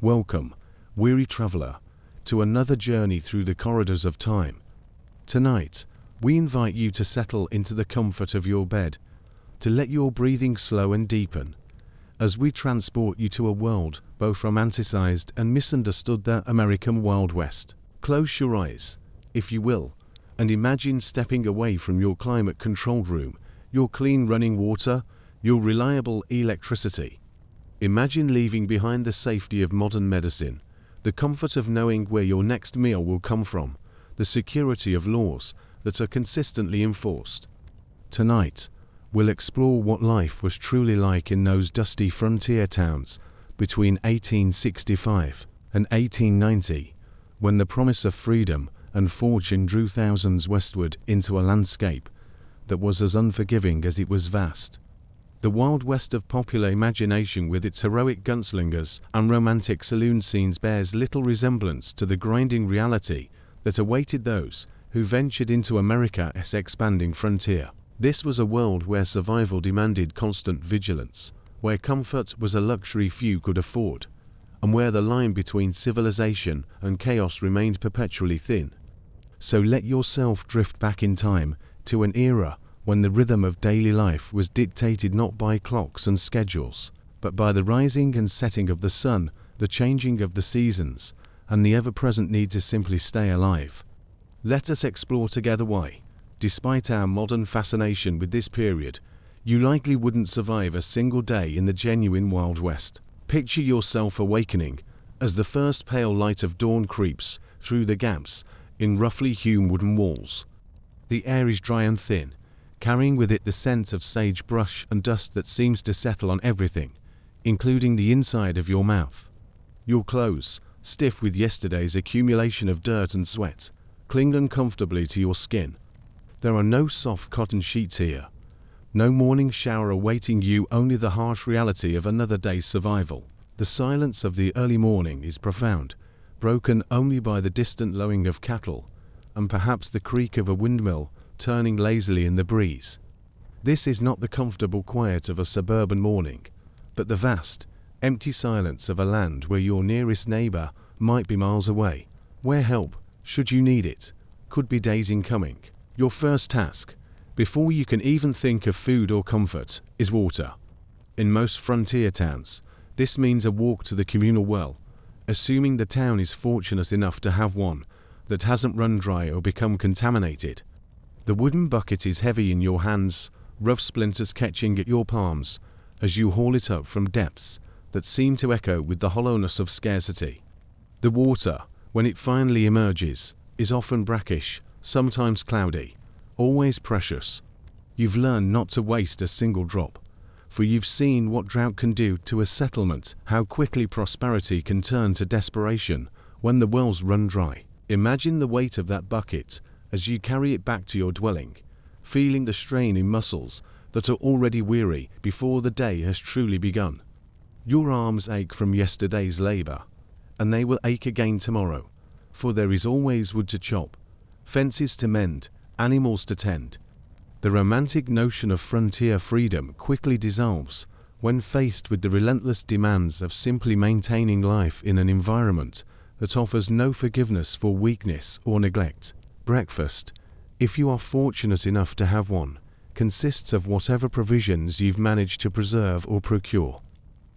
Welcome, weary traveler, to another journey through the corridors of time. Tonight, we invite you to settle into the comfort of your bed, to let your breathing slow and deepen, as we transport you to a world both romanticized and misunderstood, the American Wild West. Close your eyes, if you will, and imagine stepping away from your climate-controlled room, your clean running water, your reliable electricity. Imagine leaving behind the safety of modern medicine, the comfort of knowing where your next meal will come from, the security of laws that are consistently enforced. Tonight, we'll explore what life was truly like in those dusty frontier towns between 1865 and 1890, when the promise of freedom and fortune drew thousands westward into a landscape that was as unforgiving as it was vast. The Wild West of popular imagination, with its heroic gunslingers and romantic saloon scenes, bears little resemblance to the grinding reality that awaited those who ventured into America's expanding frontier. This was a world where survival demanded constant vigilance, where comfort was a luxury few could afford, and where the line between civilization and chaos remained perpetually thin. So let yourself drift back in time to an era when the rhythm of daily life was dictated not by clocks and schedules, but by the rising and setting of the sun, the changing of the seasons, and the ever-present need to simply stay alive. Let us explore together why, despite our modern fascination with this period, you likely wouldn't survive a single day in the genuine Wild West. Picture yourself awakening as the first pale light of dawn creeps through the gaps in roughly hewn wooden walls. The air is dry and thin, carrying with it the scent of sagebrush and dust that seems to settle on everything, including the inside of your mouth. Your clothes, stiff with yesterday's accumulation of dirt and sweat, cling uncomfortably to your skin. There are no soft cotton sheets here, no morning shower awaiting you, only the harsh reality of another day's survival. The silence of the early morning is profound, broken only by the distant lowing of cattle, and perhaps the creak of a windmill turning lazily in the breeze. This is not the comfortable quiet of a suburban morning, but the vast, empty silence of a land where your nearest neighbor might be miles away, where help, should you need it, could be days in coming. Your first task, before you can even think of food or comfort, is water. In most frontier towns, this means a walk to the communal well, assuming the town is fortunate enough to have one that hasn't run dry or become contaminated. The wooden bucket is heavy in your hands, rough splinters catching at your palms as you haul it up from depths that seem to echo with the hollowness of scarcity. The water, when it finally emerges, is often brackish, sometimes cloudy, always precious. You've learned not to waste a single drop, for you've seen what drought can do to a settlement, how quickly prosperity can turn to desperation when the wells run dry. Imagine the weight of that bucket as you carry it back to your dwelling, feeling the strain in muscles that are already weary before the day has truly begun. Your arms ache from yesterday's labor, and they will ache again tomorrow, for there is always wood to chop, fences to mend, animals to tend. The romantic notion of frontier freedom quickly dissolves when faced with the relentless demands of simply maintaining life in an environment that offers no forgiveness for weakness or neglect. Breakfast, if you are fortunate enough to have one, consists of whatever provisions you've managed to preserve or procure.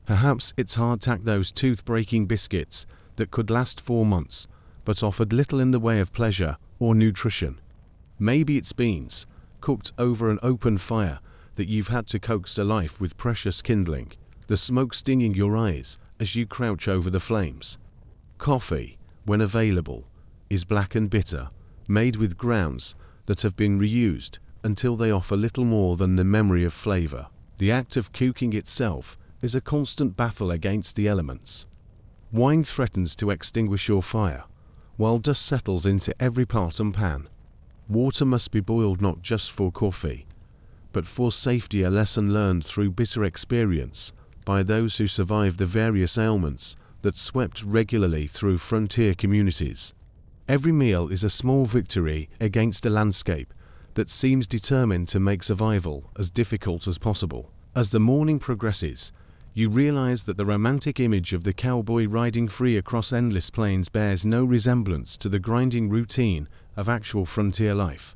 Perhaps it's hardtack, those tooth-breaking biscuits that could last 4 months, but offered little in the way of pleasure or nutrition. Maybe it's beans, cooked over an open fire that you've had to coax to life with precious kindling, the smoke stinging your eyes as you crouch over the flames. Coffee, when available, is black and bitter, made with grounds that have been reused until they offer little more than the memory of flavor. The act of cooking itself is a constant battle against the elements. Wine threatens to extinguish your fire, while dust settles into every pot and pan. Water must be boiled not just for coffee, but for safety, a lesson learned through bitter experience by those who survived the various ailments that swept regularly through frontier communities. Every meal is a small victory against a landscape that seems determined to make survival as difficult as possible. As the morning progresses, You realize that the romantic image of the cowboy riding free across endless plains bears no resemblance to the grinding routine of actual frontier life.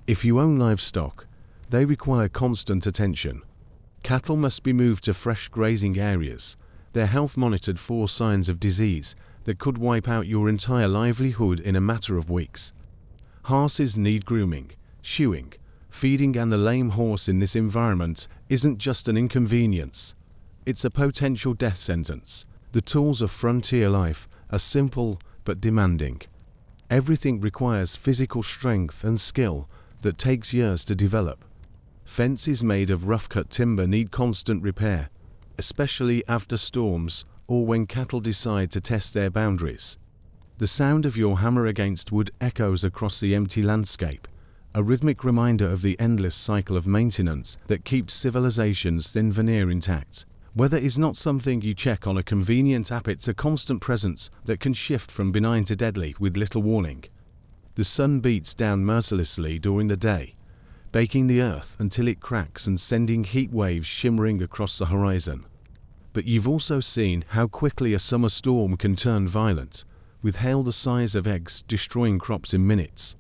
If you own livestock, they require constant attention. Cattle must be moved to fresh grazing areas, their health monitored for signs of disease that could wipe out your entire livelihood in a matter of weeks. Horses need grooming, shoeing, feeding, and the lame horse in this environment isn't just an inconvenience. It's a potential death sentence. The tools of frontier life are simple but demanding. Everything requires physical strength and skill that takes years to develop. Fences made of rough-cut timber need constant repair, especially after storms or when cattle decide to test their boundaries. The sound of your hammer against wood echoes across the empty landscape, a rhythmic reminder of the endless cycle of maintenance that keeps civilization's thin veneer intact. Weather is not something you check on a convenient app, it's a constant presence that can shift from benign to deadly with little warning. The sun beats down mercilessly during the day, baking the earth until it cracks and sending heat waves shimmering across the horizon. But you've also seen how quickly a summer storm can turn violent, with hail the size of eggs destroying crops in minutes,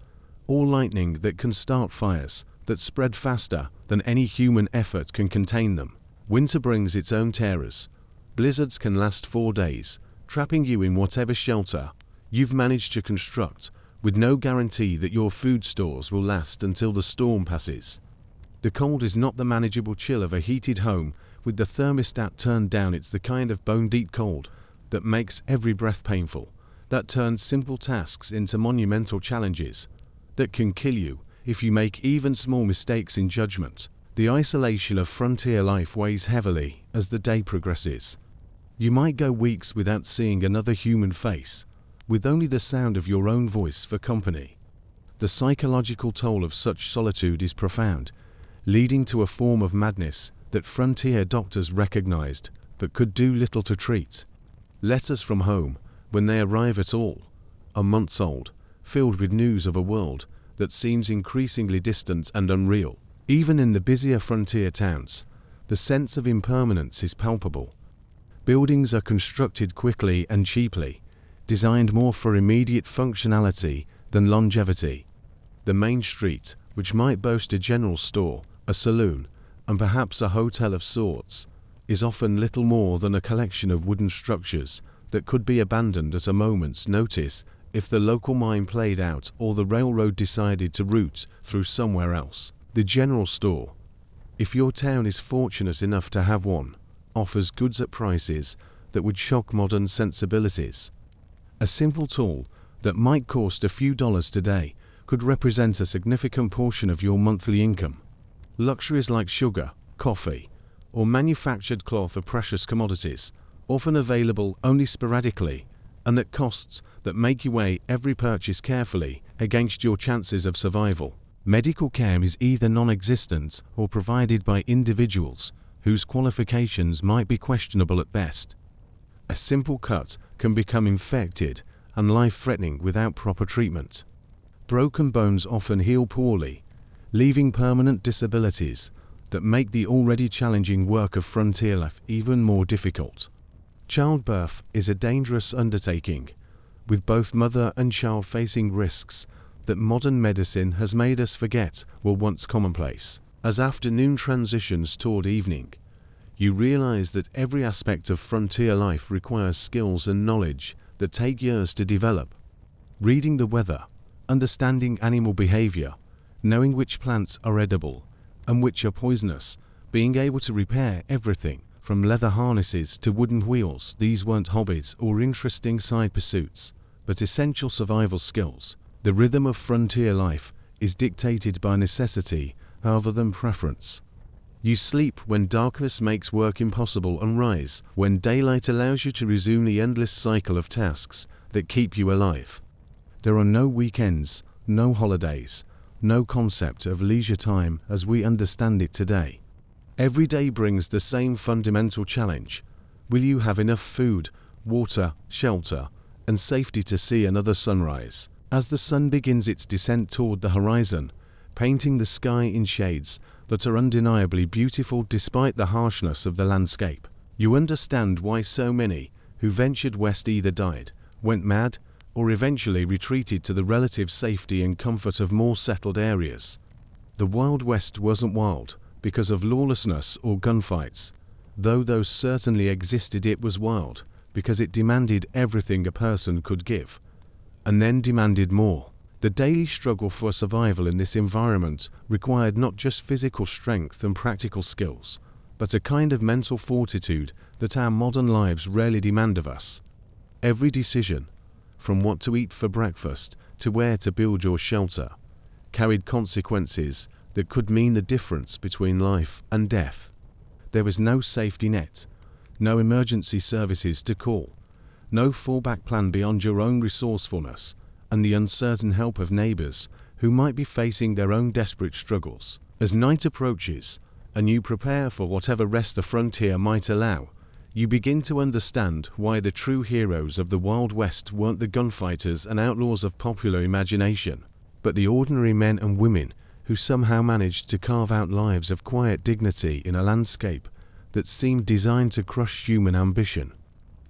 or lightning that can start fires that spread faster than any human effort can contain them. Winter brings its own terrors. Blizzards can last 4 days, trapping you in whatever shelter you've managed to construct, with no guarantee that your food stores will last until the storm passes. The cold is not the manageable chill of a heated home with the thermostat turned down. It's the kind of bone-deep cold that makes every breath painful, that turns simple tasks into monumental challenges, that can kill you if you make even small mistakes in judgment. The isolation of frontier life weighs heavily as the day progresses. You might go weeks without seeing another human face, with only the sound of your own voice for company. The psychological toll of such solitude is profound, leading to a form of madness that frontier doctors recognized but could do little to treat. Letters from home, when they arrive at all, are months old, filled with news of a world that seems increasingly distant and unreal. Even in the busier frontier towns, the sense of impermanence is palpable. Buildings are constructed quickly and cheaply, designed more for immediate functionality than longevity. The main street, which might boast a general store, a saloon, and perhaps a hotel of sorts, is often little more than a collection of wooden structures that could be abandoned at a moment's notice if the local mine played out or the railroad decided to route through somewhere else. The general store, if your town is fortunate enough to have one, offers goods at prices that would shock modern sensibilities. A simple tool that might cost a few dollars today could represent a significant portion of your monthly income. Luxuries like sugar, coffee, or manufactured cloth are precious commodities, often available only sporadically, and at costs that make you weigh every purchase carefully against your chances of survival. Medical care is either non-existent or provided by individuals whose qualifications might be questionable at best. A simple cut can become infected and life-threatening without proper treatment. Broken bones often heal poorly, leaving permanent disabilities that make the already challenging work of frontier life even more difficult. Childbirth is a dangerous undertaking, with both mother and child facing risks that modern medicine has made us forget were once commonplace. As afternoon transitions toward evening, you realize that every aspect of frontier life requires skills and knowledge that take years to develop. Reading the weather, understanding animal behavior, knowing which plants are edible and which are poisonous, being able to repair everything from leather harnesses to wooden wheels. These weren't hobbies or interesting side pursuits, but essential survival skills. The rhythm of frontier life is dictated by necessity rather than preference. You sleep when darkness makes work impossible and rise when daylight allows you to resume the endless cycle of tasks that keep you alive. There are no weekends, no holidays, no concept of leisure time as we understand it today. Every day brings the same fundamental challenge. Will you have enough food, water, shelter, and safety to see another sunrise? As the sun begins its descent toward the horizon, painting the sky in shades that are undeniably beautiful despite the harshness of the landscape, You understand why so many who ventured west either died, went mad, or eventually retreated to the relative safety and comfort of more settled areas. The Wild West wasn't wild because of lawlessness or gunfights, though those certainly existed. It was wild because it demanded everything a person could give, and then demanded more. The daily struggle for survival in this environment required not just physical strength and practical skills, but a kind of mental fortitude that our modern lives rarely demand of us. Every decision, from what to eat for breakfast to where to build your shelter, carried consequences that could mean the difference between life and death. There was no safety net, no emergency services to call, no fallback plan beyond your own resourcefulness and the uncertain help of neighbors who might be facing their own desperate struggles. As night approaches, and you prepare for whatever rest the frontier might allow, you begin to understand why the true heroes of the Wild West weren't the gunfighters and outlaws of popular imagination, but the ordinary men and women who somehow managed to carve out lives of quiet dignity in a landscape that seemed designed to crush human ambition.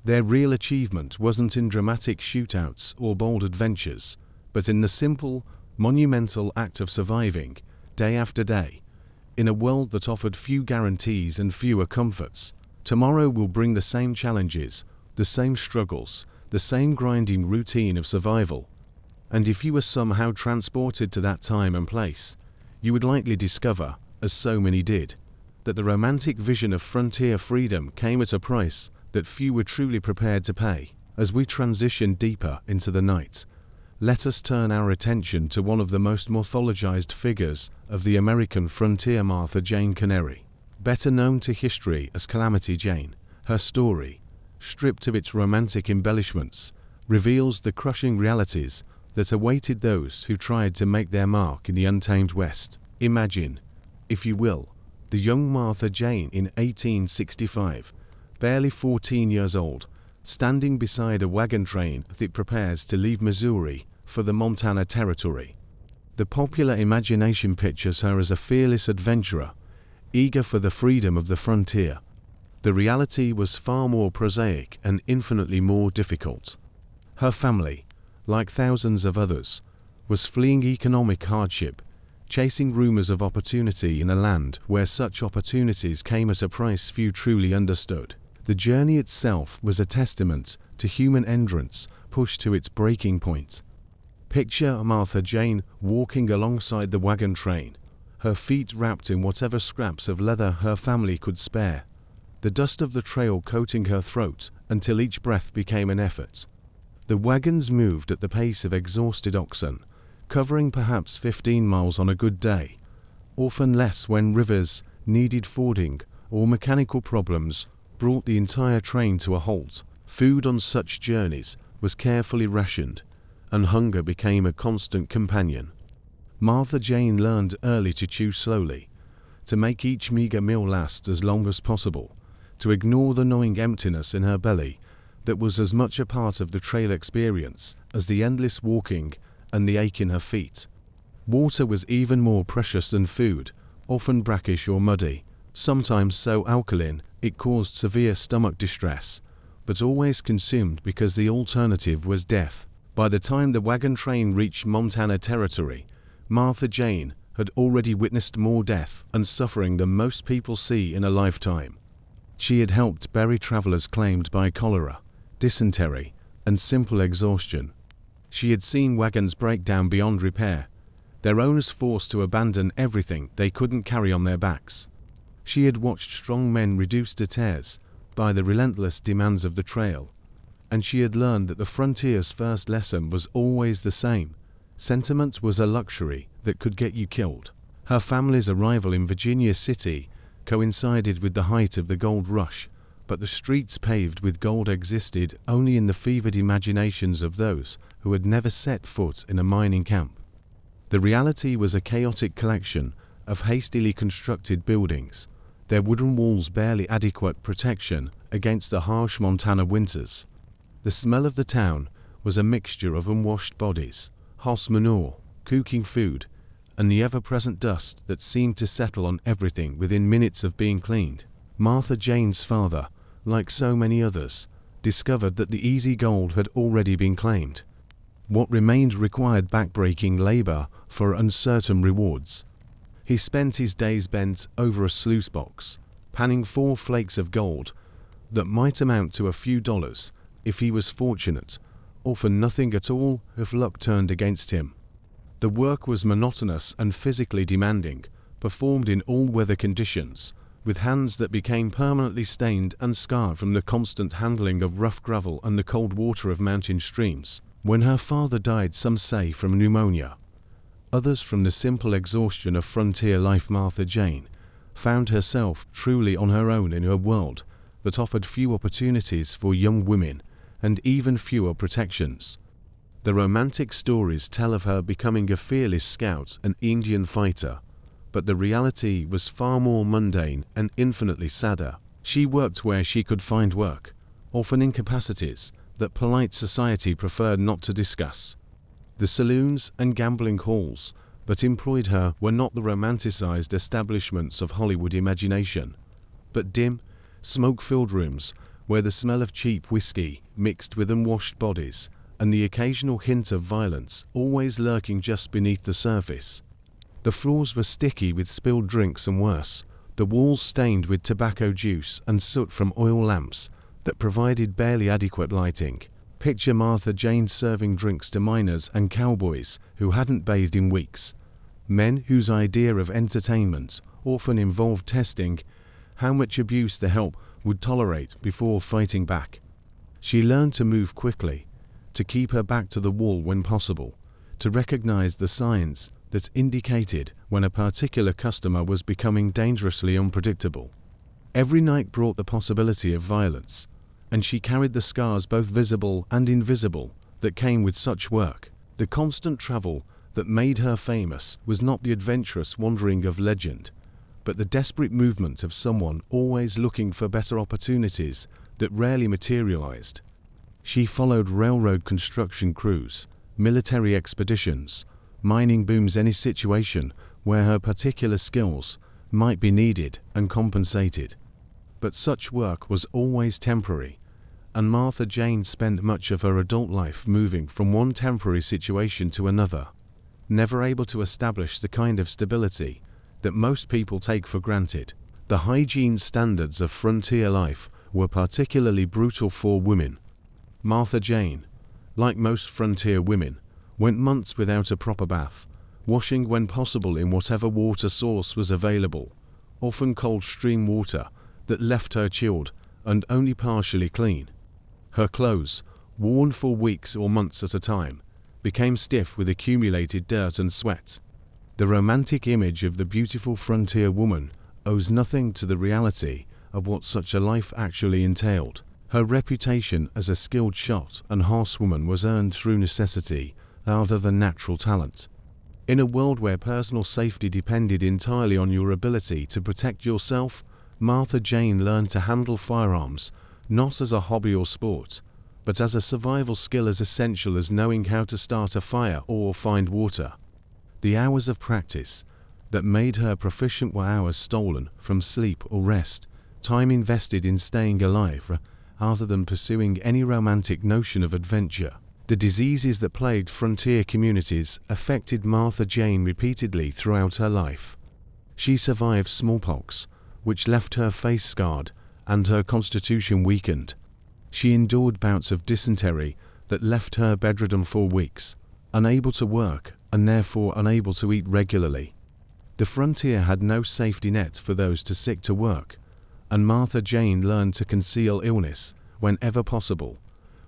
Their real achievement wasn't in dramatic shootouts or bold adventures, but in the simple, monumental act of surviving, day after day, in a world that offered few guarantees and fewer comforts. Tomorrow will bring the same challenges, the same struggles, the same grinding routine of survival. And if you were somehow transported to that time and place, you would likely discover, as so many did, that the romantic vision of frontier freedom came at a price that few were truly prepared to pay. As we transition deeper into the night, let us turn our attention to one of the most mythologized figures of the American frontier, Martha Jane Canary. Better known to history as Calamity Jane, her story, stripped of its romantic embellishments, reveals the crushing realities that awaited those who tried to make their mark in the untamed West. Imagine, if you will, the young Martha Jane in 1865, barely 14 years old, standing beside a wagon train that prepares to leave Missouri for the Montana Territory. The popular imagination pictures her as a fearless adventurer, eager for the freedom of the frontier. The reality was far more prosaic and infinitely more difficult. Her family, like thousands of others, was fleeing economic hardship, chasing rumors of opportunity in a land where such opportunities came at a price few truly understood. The journey itself was a testament to human endurance pushed to its breaking point. Picture Martha Jane walking alongside the wagon train, her feet wrapped in whatever scraps of leather her family could spare, the dust of the trail coating her throat until each breath became an effort. The wagons moved at the pace of exhausted oxen, covering perhaps 15 miles on a good day, often less when rivers needed fording or mechanical problems brought the entire train to a halt. Food on such journeys was carefully rationed, and hunger became a constant companion. Martha Jane learned early to chew slowly, to make each meager meal last as long as possible, to ignore the gnawing emptiness in her belly that was as much a part of the trail experience as the endless walking and the ache in her feet. Water was even more precious than food, often brackish or muddy, sometimes so alkaline it caused severe stomach distress, but always consumed because the alternative was death. By the time the wagon train reached Montana Territory, Martha Jane had already witnessed more death and suffering than most people see in a lifetime. She had helped bury travelers claimed by cholera, dysentery, and simple exhaustion. She had seen wagons break down beyond repair, their owners forced to abandon everything they couldn't carry on their backs. She had watched strong men reduced to tears by the relentless demands of the trail, and she had learned that the frontier's first lesson was always the same. Sentiment was a luxury that could get you killed. Her family's arrival in Virginia City coincided with the height of the gold rush, but the streets paved with gold existed only in the fevered imaginations of those who had never set foot in a mining camp. The reality was a chaotic collection of hastily constructed buildings, their wooden walls barely adequate protection against the harsh Montana winters. The smell of the town was a mixture of unwashed bodies, horse manure, cooking food, and the ever-present dust that seemed to settle on everything within minutes of being cleaned. Martha Jane's father like so many others, discovered that the easy gold had already been claimed. What remained required backbreaking labor for uncertain rewards. He spent his days bent over a sluice box, panning 4 flakes of gold that might amount to a few dollars if he was fortunate, or for nothing at all if luck turned against him. The work was monotonous and physically demanding, performed in all weather conditions, with hands that became permanently stained and scarred from the constant handling of rough gravel and the cold water of mountain streams. When her father died, some say from pneumonia, others from the simple exhaustion of frontier life, Martha Jane found herself truly on her own in a world that offered few opportunities for young women and even fewer protections. The romantic stories tell of her becoming a fearless scout and Indian fighter, but the reality was far more mundane and infinitely sadder. She worked where she could find work, often in capacities that polite society preferred not to discuss. The saloons and gambling halls that employed her were not the romanticized establishments of Hollywood imagination, but dim, smoke-filled rooms where the smell of cheap whiskey mixed with unwashed bodies and the occasional hint of violence always lurking just beneath the surface. The floors were sticky with spilled drinks and worse, the walls stained with tobacco juice and soot from oil lamps that provided barely adequate lighting. Picture Martha Jane serving drinks to miners and cowboys who hadn't bathed in weeks, men whose idea of entertainment often involved testing how much abuse the help would tolerate before fighting back. She learned to move quickly, to keep her back to the wall when possible, to recognize the signs that indicated when a particular customer was becoming dangerously unpredictable. Every night brought the possibility of violence, and she carried the scars, both visible and invisible, that came with such work. The constant travel that made her famous was not the adventurous wandering of legend, but the desperate movement of someone always looking for better opportunities that rarely materialized. She followed railroad construction crews, military expeditions, mining booms, any situation where her particular skills might be needed and compensated. But such work was always temporary, and Martha Jane spent much of her adult life moving from one temporary situation to another, never able to establish the kind of stability that most people take for granted. The hygiene standards of frontier life were particularly brutal for women. Martha Jane, like most frontier women, went months without a proper bath, washing when possible in whatever water source was available, often cold stream water that left her chilled and only partially clean. Her clothes, worn for weeks or months at a time, became stiff with accumulated dirt and sweat. The romantic image of the beautiful frontier woman owes nothing to the reality of what such a life actually entailed. Her reputation as a skilled shot and horsewoman was earned through necessity rather than natural talent. In a world where personal safety depended entirely on your ability to protect yourself, Martha Jane learned to handle firearms not as a hobby or sport, but as a survival skill as essential as knowing how to start a fire or find water. The hours of practice that made her proficient were hours stolen from sleep or rest, time invested in staying alive rather than pursuing any romantic notion of adventure. The diseases that plagued frontier communities affected Martha Jane repeatedly throughout her life. She survived smallpox, which left her face scarred and her constitution weakened. She endured bouts of dysentery that left her bedridden for weeks, unable to work and therefore unable to eat regularly. The frontier had no safety net for those too sick to work, and Martha Jane learned to conceal illness whenever possible,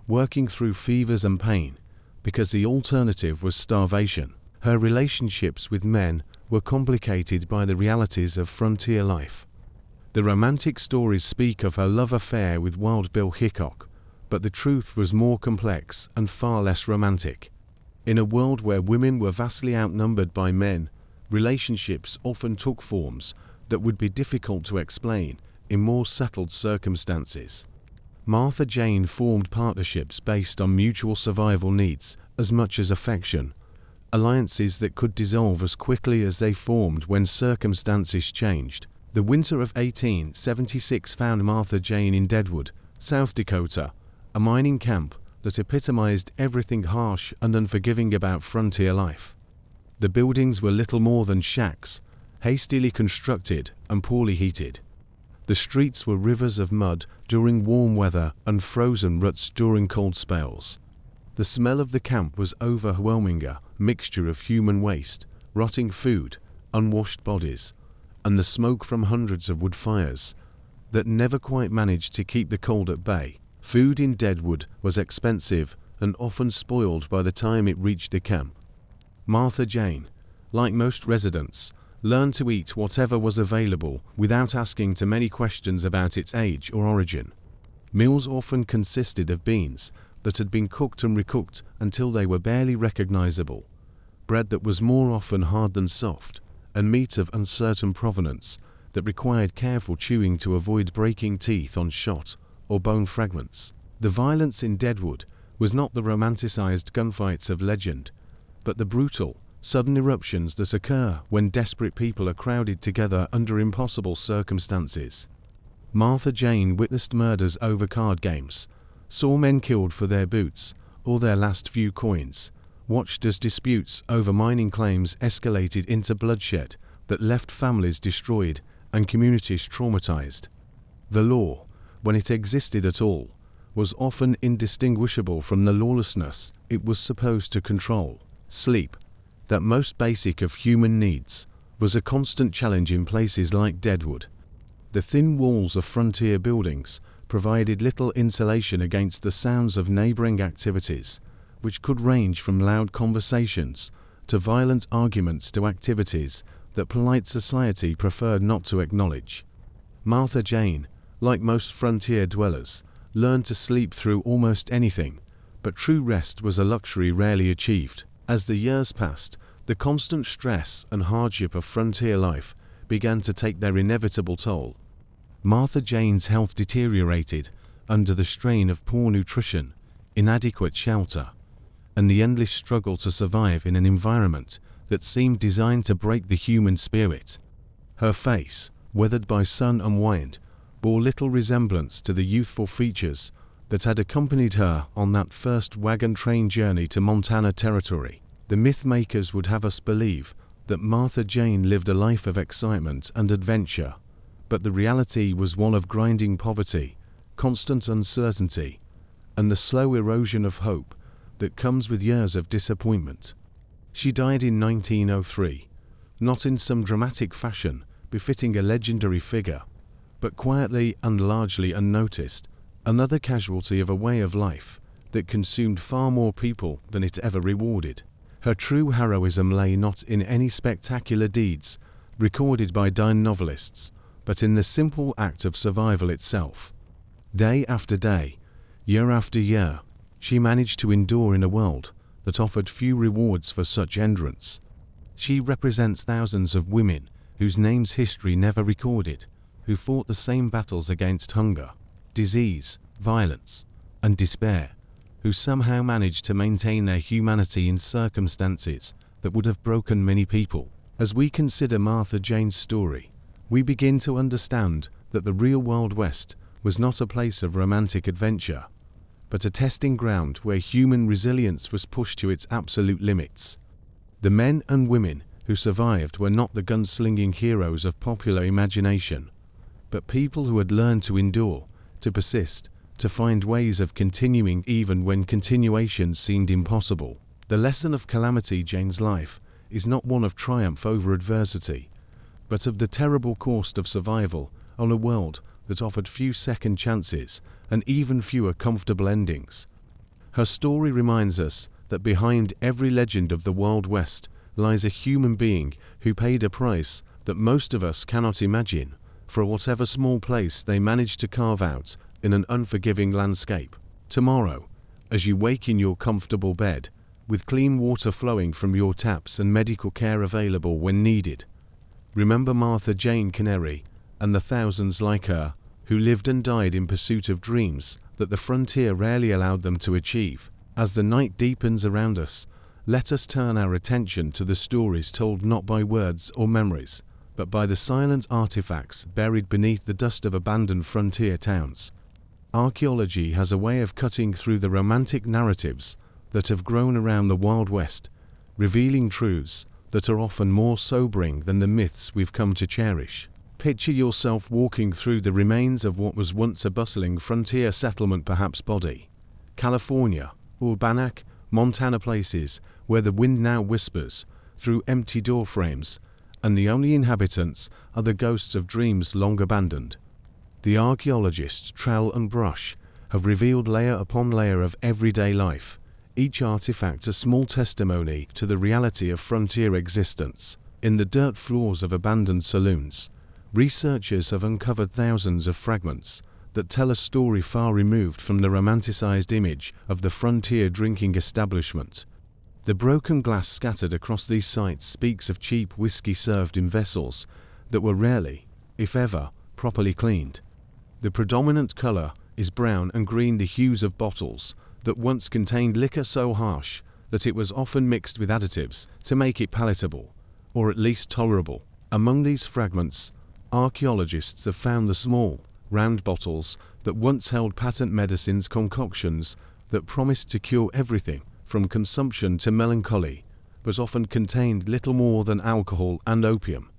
working through fevers and pain, because the alternative was starvation. Her relationships with men were complicated by the realities of frontier life. The romantic stories speak of her love affair with Wild Bill Hickok, but the truth was more complex and far less romantic. In a world where women were vastly outnumbered by men, relationships often took forms that would be difficult to explain in more settled circumstances. Martha Jane formed partnerships based on mutual survival needs as much as affection, alliances that could dissolve as quickly as they formed when circumstances changed. The winter of 1876 found Martha Jane in Deadwood, South Dakota, a mining camp that epitomized everything harsh and unforgiving about frontier life. The buildings were little more than shacks, hastily constructed and poorly heated. The streets were rivers of mud during warm weather and frozen ruts during cold spells. The smell of the camp was overwhelming, a mixture of human waste, rotting food, unwashed bodies, and the smoke from hundreds of wood fires that never quite managed to keep the cold at bay. Food in Deadwood was expensive and often spoiled by the time it reached the camp. Martha Jane, like most residents, learned to eat whatever was available without asking too many questions about its age or origin. Meals often consisted of beans that had been cooked and recooked until they were barely recognizable, bread that was more often hard than soft, and meat of uncertain provenance that required careful chewing to avoid breaking teeth on shot or bone fragments. The violence in Deadwood was not the romanticized gunfights of legend, but the brutal, sudden eruptions that occur when desperate people are crowded together under impossible circumstances. Martha Jane witnessed murders over card games, saw men killed for their boots or their last few coins, watched as disputes over mining claims escalated into bloodshed that left families destroyed and communities traumatized. The law, when it existed at all, was often indistinguishable from the lawlessness it was supposed to control. Sleep, that most basic of human needs, was a constant challenge in places like Deadwood. The thin walls of frontier buildings provided little insulation against the sounds of neighboring activities, which could range from loud conversations to violent arguments to activities that polite society preferred not to acknowledge. Martha Jane, like most frontier dwellers, learned to sleep through almost anything, but true rest was a luxury rarely achieved. As the years passed, the constant stress and hardship of frontier life began to take their inevitable toll. Martha Jane's health deteriorated under the strain of poor nutrition, inadequate shelter, and the endless struggle to survive in an environment that seemed designed to break the human spirit. Her face, weathered by sun and wind, bore little resemblance to the youthful features that had accompanied her on that first wagon train journey to Montana Territory. The myth makers would have us believe that Martha Jane lived a life of excitement and adventure, but the reality was one of grinding poverty, constant uncertainty, and the slow erosion of hope that comes with years of disappointment. She died in 1903, not in some dramatic fashion befitting a legendary figure, but quietly and largely unnoticed, another casualty of a way of life that consumed far more people than it ever rewarded. Her true heroism lay not in any spectacular deeds recorded by dime novelists, but in the simple act of survival itself. Day after day, year after year, she managed to endure in a world that offered few rewards for such endurance. She represents thousands of women whose names history never recorded, who fought the same battles against hunger, disease, violence, and despair, who somehow managed to maintain their humanity in circumstances that would have broken many people. As we consider Martha Jane's story, we begin to understand that the real Wild West was not a place of romantic adventure, but a testing ground where human resilience was pushed to its absolute limits. The men and women who survived were not the gunslinging heroes of popular imagination, but people who had learned to endure, to persist, to find ways of continuing even when continuation seemed impossible. The lesson of Calamity Jane's life is not one of triumph over adversity, but of the terrible cost of survival on a world that offered few second chances and even fewer comfortable endings. Her story reminds us that behind every legend of the Wild West lies a human being who paid a price that most of us cannot imagine for whatever small place they managed to carve out in an unforgiving landscape. Tomorrow, as you wake in your comfortable bed, with clean water flowing from your taps and medical care available when needed, remember Martha Jane Canary and the thousands like her who lived and died in pursuit of dreams that the frontier rarely allowed them to achieve. As the night deepens around us, let us turn our attention to the stories told not by words or memories, but by the silent artifacts buried beneath the dust of abandoned frontier towns. Archaeology has a way of cutting through the romantic narratives that have grown around the Wild West, revealing truths that are often more sobering than the myths we've come to cherish. Picture yourself walking through the remains of what was once a bustling frontier settlement, perhaps Bodie, California, or Bannack, Montana, places where the wind now whispers through empty doorframes, and the only inhabitants are the ghosts of dreams long abandoned. The archaeologists Trell and Brush have revealed layer upon layer of everyday life, each artifact a small testimony to the reality of frontier existence. In the dirt floors of abandoned saloons, researchers have uncovered thousands of fragments that tell a story far removed from the romanticized image of the frontier drinking establishment. The broken glass scattered across these sites speaks of cheap whiskey served in vessels that were rarely, if ever, properly cleaned. The predominant color is brown and green, the hues of bottles that once contained liquor so harsh that it was often mixed with additives to make it palatable, or at least tolerable. Among these fragments, archaeologists have found the small, round bottles that once held patent medicines, concoctions that promised to cure everything from consumption to melancholy, but often contained little more than alcohol and opium.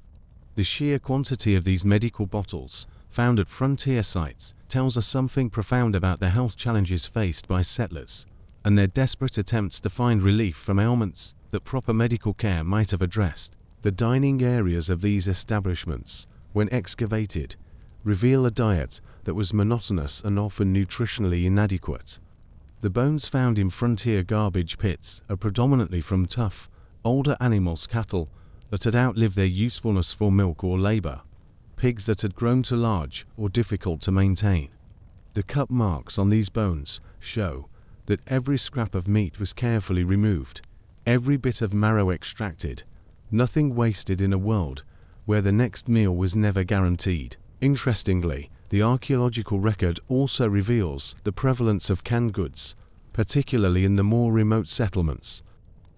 The sheer quantity of these medical bottles found at frontier sites tells us something profound about the health challenges faced by settlers and their desperate attempts to find relief from ailments that proper medical care might have addressed. The dining areas of these establishments, when excavated, reveal a diet that was monotonous and often nutritionally inadequate. The bones found in frontier garbage pits are predominantly from tough, older animals, cattle that had outlived their usefulness for milk or labor, pigs that had grown too large or difficult to maintain. The cut marks on these bones show that every scrap of meat was carefully removed, every bit of marrow extracted, nothing wasted in a world where the next meal was never guaranteed. Interestingly, the archaeological record also reveals the prevalence of canned goods, particularly in the more remote settlements.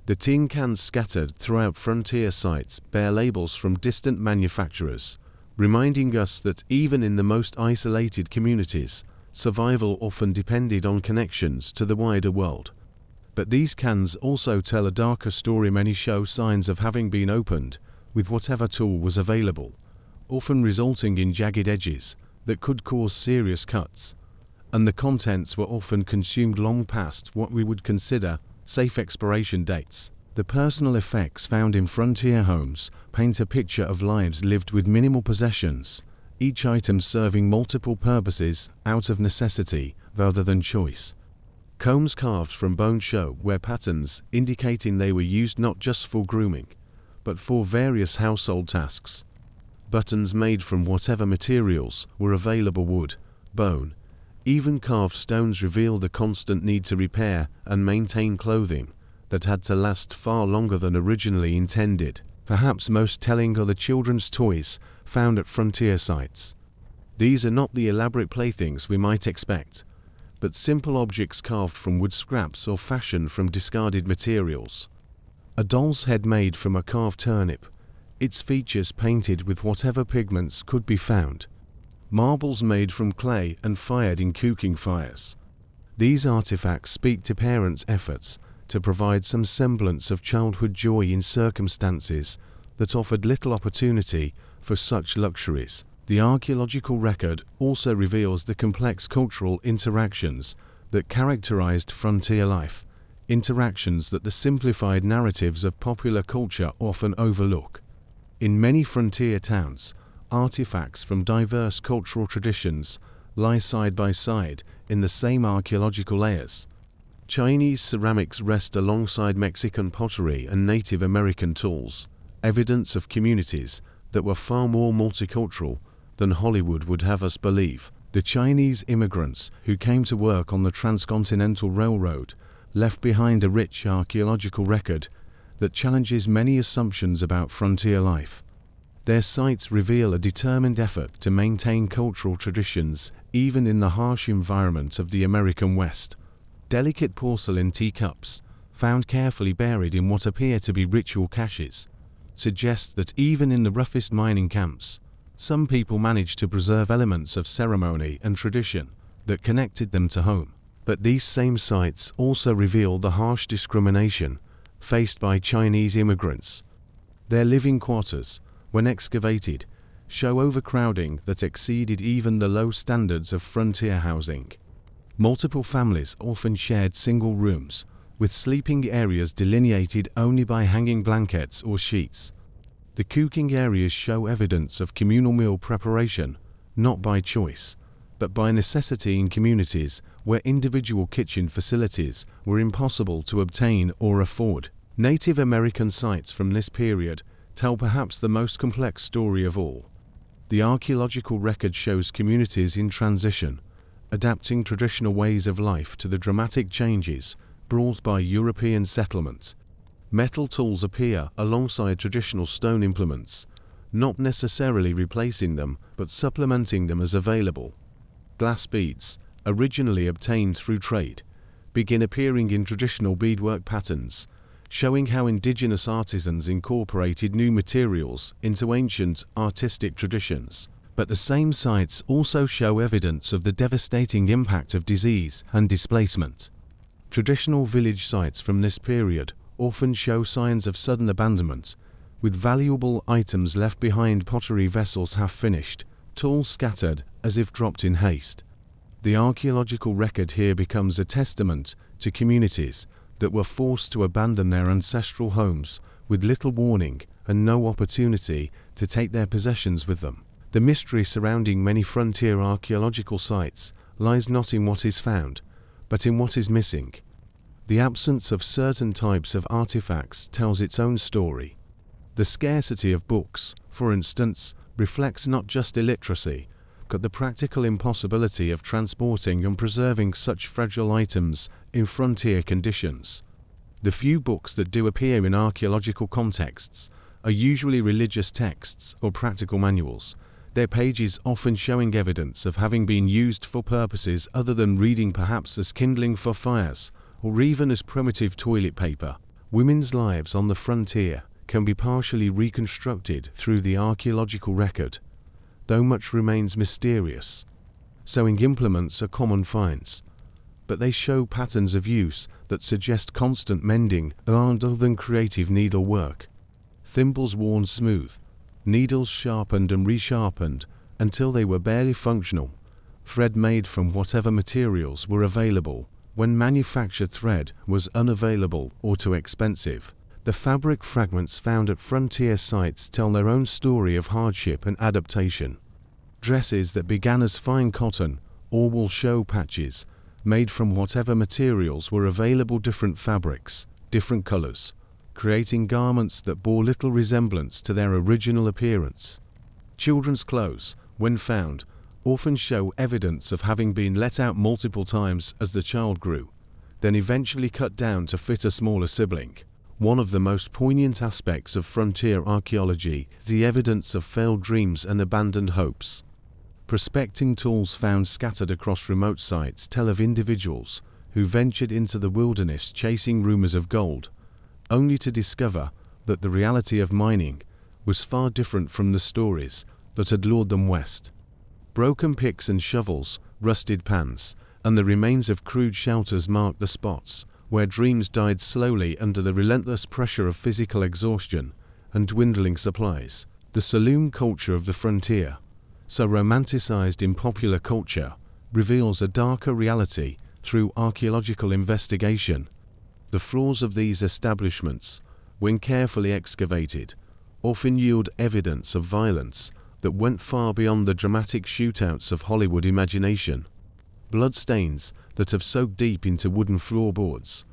The tin cans scattered throughout frontier sites bear labels from distant manufacturers, reminding us that even in the most isolated communities, survival often depended on connections to the wider world. But these cans also tell a darker story. Many show signs of having been opened with whatever tool was available, often resulting in jagged edges that could cause serious cuts, and the contents were often consumed long past what we would consider safe expiration dates. The personal effects found in frontier homes paint a picture of lives lived with minimal possessions, each item serving multiple purposes out of necessity rather than choice. Combs carved from bone show wear patterns indicating they were used not just for grooming, but for various household tasks. Buttons made from whatever materials were available, wood, bone, even carved stones reveal the constant need to repair and maintain clothing that had to last far longer than originally intended. Perhaps most telling are the children's toys found at frontier sites. These are not the elaborate playthings we might expect, but simple objects carved from wood scraps or fashioned from discarded materials. A doll's head made from a carved turnip, its features painted with whatever pigments could be found. Marbles made from clay and fired in cooking fires. These artifacts speak to parents' efforts to provide some semblance of childhood joy in circumstances that offered little opportunity for such luxuries. The archaeological record also reveals the complex cultural interactions that characterized frontier life, interactions that the simplified narratives of popular culture often overlook. In many frontier towns, artifacts from diverse cultural traditions lie side by side in the same archaeological layers. Chinese ceramics rest alongside Mexican pottery and Native American tools, evidence of communities that were far more multicultural than Hollywood would have us believe. The Chinese immigrants who came to work on the Transcontinental Railroad left behind a rich archaeological record that challenges many assumptions about frontier life. Their sites reveal a determined effort to maintain cultural traditions even in the harsh environment of the American West. Delicate porcelain teacups, found carefully buried in what appear to be ritual caches, suggests that even in the roughest mining camps, some people managed to preserve elements of ceremony and tradition that connected them to home. But these same sites also reveal the harsh discrimination faced by Chinese immigrants. Their living quarters, when excavated, show overcrowding that exceeded even the low standards of frontier housing. Multiple families often shared single rooms, with sleeping areas delineated only by hanging blankets or sheets. The cooking areas show evidence of communal meal preparation, not by choice, but by necessity in communities where individual kitchen facilities were impossible to obtain or afford. Native American sites from this period tell perhaps the most complex story of all. The archaeological record shows communities in transition, adapting traditional ways of life to the dramatic changes brought by European settlement. Metal tools appear alongside traditional stone implements, not necessarily replacing them but supplementing them as available. Glass beads, originally obtained through trade, begin appearing in traditional beadwork patterns, showing how indigenous artisans incorporated new materials into ancient artistic traditions. But the same sites also show evidence of the devastating impact of disease and displacement. Traditional village sites from this period often show signs of sudden abandonment, with valuable items left behind, pottery vessels half finished, tools scattered as if dropped in haste. The archaeological record here becomes a testament to communities that were forced to abandon their ancestral homes with little warning and no opportunity to take their possessions with them. The mystery surrounding many frontier archaeological sites lies not in what is found, but in what is missing. The absence of certain types of artifacts tells its own story. The scarcity of books, for instance, reflects not just illiteracy, but the practical impossibility of transporting and preserving such fragile items in frontier conditions. The few books that do appear in archaeological contexts are usually religious texts or practical manuals, their pages often showing evidence of having been used for purposes other than reading, perhaps as kindling for fires, or even as primitive toilet paper. Women's lives on the frontier can be partially reconstructed through the archaeological record, though much remains mysterious. Sewing implements are common finds, but they show patterns of use that suggest constant mending rather than creative needlework. Thimbles worn smooth, needles sharpened and resharpened until they were barely functional, thread made from whatever materials were available when manufactured thread was unavailable or too expensive. The fabric fragments found at frontier sites tell their own story of hardship and adaptation. Dresses that began as fine cotton or wool show patches, made from whatever materials were available, different fabrics, different colors, creating garments that bore little resemblance to their original appearance. Children's clothes, when found, often show evidence of having been let out multiple times as the child grew, then eventually cut down to fit a smaller sibling. One of the most poignant aspects of frontier archaeology is the evidence of failed dreams and abandoned hopes. Prospecting tools found scattered across remote sites tell of individuals who ventured into the wilderness chasing rumors of gold, only to discover that the reality of mining was far different from the stories that had lured them west. Broken picks and shovels, rusted pans, and the remains of crude shelters mark the spots where dreams died slowly under the relentless pressure of physical exhaustion and dwindling supplies. The saloon culture of the frontier, so romanticized in popular culture, reveals a darker reality through archaeological investigation. The floors of these establishments, when carefully excavated, often yield evidence of violence that went far beyond the dramatic shootouts of Hollywood imagination. Bloodstains that have soaked deep into wooden floorboards,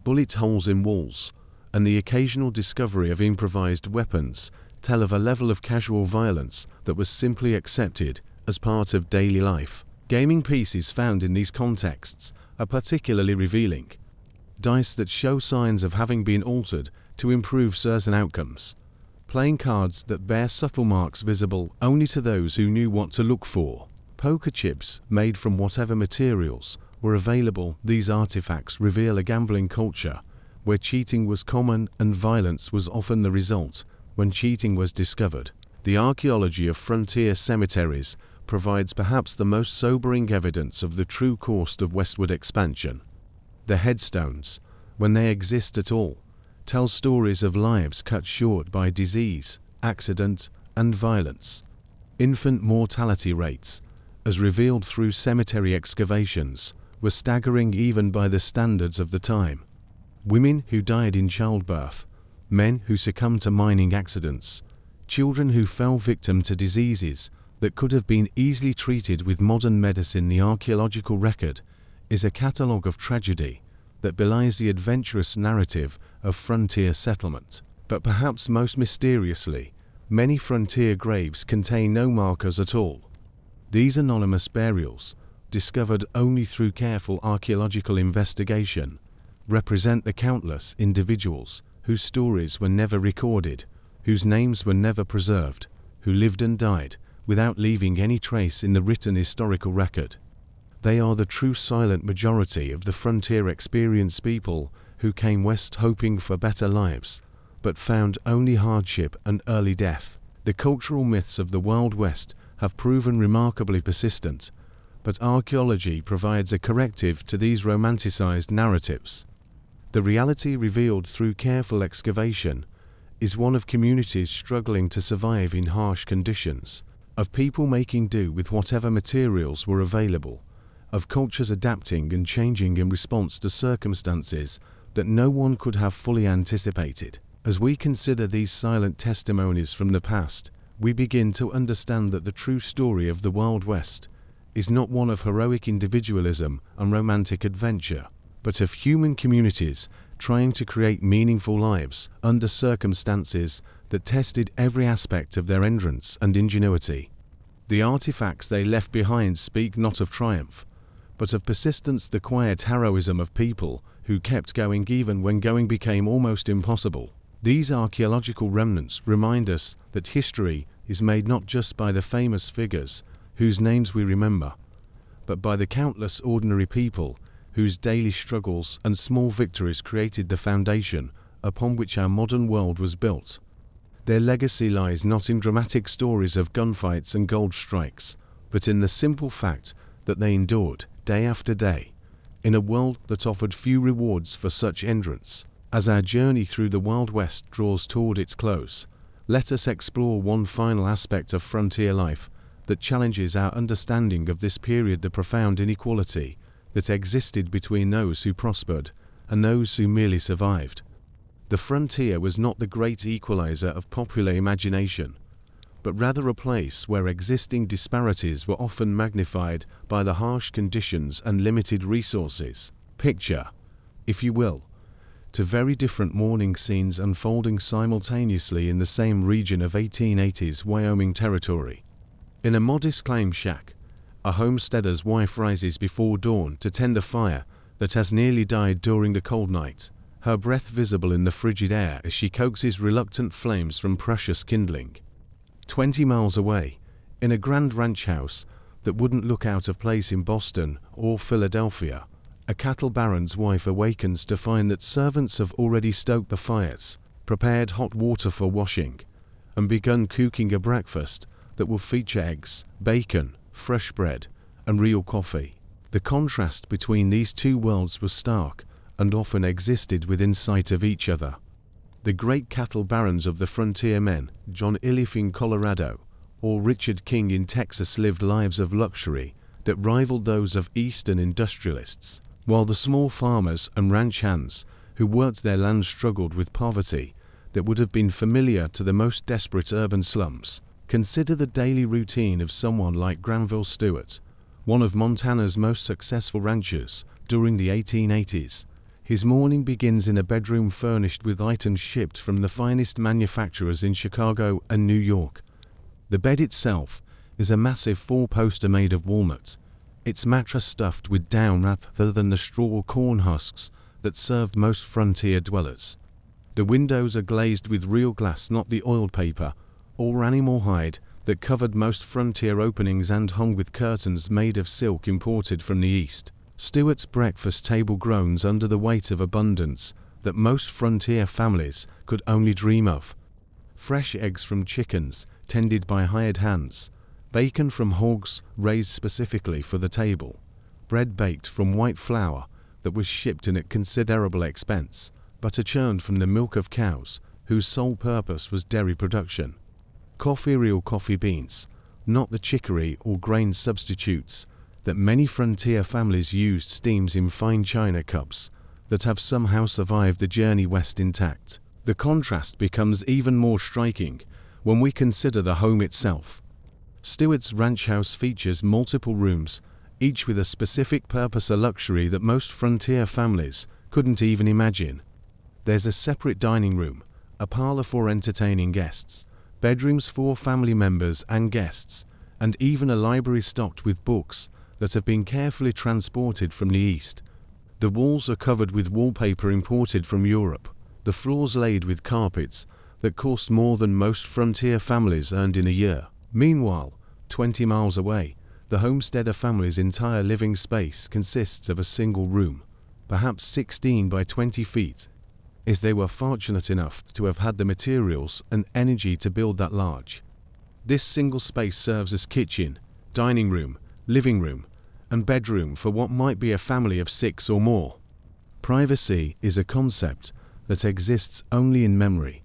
bullet holes in walls, and the occasional discovery of improvised weapons tell of a level of casual violence that was simply accepted as part of daily life. Gaming pieces found in these contexts are particularly revealing. Dice that show signs of having been altered to improve certain outcomes. Playing cards that bear subtle marks visible only to those who knew what to look for. Poker chips made from whatever materials were available. These artifacts reveal a gambling culture where cheating was common and violence was often the result, when cheating was discovered. The archaeology of frontier cemeteries provides perhaps the most sobering evidence of the true course of westward expansion. The headstones, when they exist at all, tell stories of lives cut short by disease, accident, and violence. Infant mortality rates, as revealed through cemetery excavations, were staggering even by the standards of the time. Women who died in childbirth, men who succumbed to mining accidents, children who fell victim to diseases that could have been easily treated with modern medicine. The archaeological record is a catalogue of tragedy that belies the adventurous narrative of frontier settlement. But perhaps most mysteriously, many frontier graves contain no markers at all. These anonymous burials, discovered only through careful archaeological investigation, represent the countless individuals whose stories were never recorded, whose names were never preserved, who lived and died without leaving any trace in the written historical record. They are the true silent majority of the frontier experienced people who came west hoping for better lives, but found only hardship and early death. The cultural myths of the Wild West have proven remarkably persistent, but archaeology provides a corrective to these romanticized narratives. The reality revealed through careful excavation is one of communities struggling to survive in harsh conditions, of people making do with whatever materials were available, of cultures adapting and changing in response to circumstances that no one could have fully anticipated. As we consider these silent testimonies from the past, we begin to understand that the true story of the Wild West is not one of heroic individualism and romantic adventure, but of human communities trying to create meaningful lives under circumstances that tested every aspect of their endurance and ingenuity. The artifacts they left behind speak not of triumph, but of persistence, the quiet heroism of people who kept going even when going became almost impossible. These archaeological remnants remind us that history is made not just by the famous figures whose names we remember, but by the countless ordinary people whose daily struggles and small victories created the foundation upon which our modern world was built. Their legacy lies not in dramatic stories of gunfights and gold strikes, but in the simple fact that they endured, day after day, in a world that offered few rewards for such endurance. As our journey through the Wild West draws toward its close, let us explore one final aspect of frontier life that challenges our understanding of this period: the profound inequality that existed between those who prospered and those who merely survived. The frontier was not the great equalizer of popular imagination, but rather a place where existing disparities were often magnified by the harsh conditions and limited resources. Picture, if you will, two very different morning scenes unfolding simultaneously in the same region of 1880s Wyoming territory. In a modest claim shack, a homesteader's wife rises before dawn to tend the fire that has nearly died during the cold night, her breath visible in the frigid air as she coaxes reluctant flames from precious kindling. 20 miles away, in a grand ranch house that wouldn't look out of place in Boston or Philadelphia, a cattle baron's wife awakens to find that servants have already stoked the fires, prepared hot water for washing, and begun cooking a breakfast that will feature eggs, bacon, fresh bread, and real coffee. The contrast between these two worlds was stark and often existed within sight of each other. The great cattle barons of the frontier men, John Illiff in Colorado or Richard King in Texas, lived lives of luxury that rivaled those of Eastern industrialists, while the small farmers and ranch hands who worked their land struggled with poverty that would have been familiar to the most desperate urban slums. Consider the daily routine of someone like Granville Stewart, one of Montana's most successful ranchers during the 1880s. His morning begins in a bedroom furnished with items shipped from the finest manufacturers in Chicago and New York. The bed itself is a massive four-poster made of walnut, its mattress stuffed with down rather than the straw or corn husks that served most frontier dwellers. The windows are glazed with real glass, not the oiled paper or animal hide that covered most frontier openings, and hung with curtains made of silk imported from the East. Stewart's breakfast table groans under the weight of abundance that most frontier families could only dream of. fresh eggs from chickens tended by hired hands, bacon from hogs raised specifically for the table, bread baked from white flour that was shipped in at considerable expense, butter churned from the milk of cows whose sole purpose was dairy production, coffee real coffee beans, not the chicory or grain substitutes that many frontier families used, steams in fine china cups that have somehow survived the journey west intact. The contrast becomes even more striking when we consider the home itself. Stewart's ranch house features multiple rooms, each with a specific purpose, a luxury that most frontier families couldn't even imagine. There's a separate dining room, a parlor for entertaining guests, bedrooms for family members and guests, and even a library stocked with books that have been carefully transported from the East. The walls are covered with wallpaper imported from Europe, the floors laid with carpets that cost more than most frontier families earned in a year. Meanwhile, 20 miles away, the homesteader family's entire living space consists of a single room, perhaps 16 by 20 feet, as they were fortunate enough to have had the materials and energy to build that large. This single space serves as kitchen, dining room, living room, and bedroom for what might be a family of 6 or more. Privacy is a concept that exists only in memory,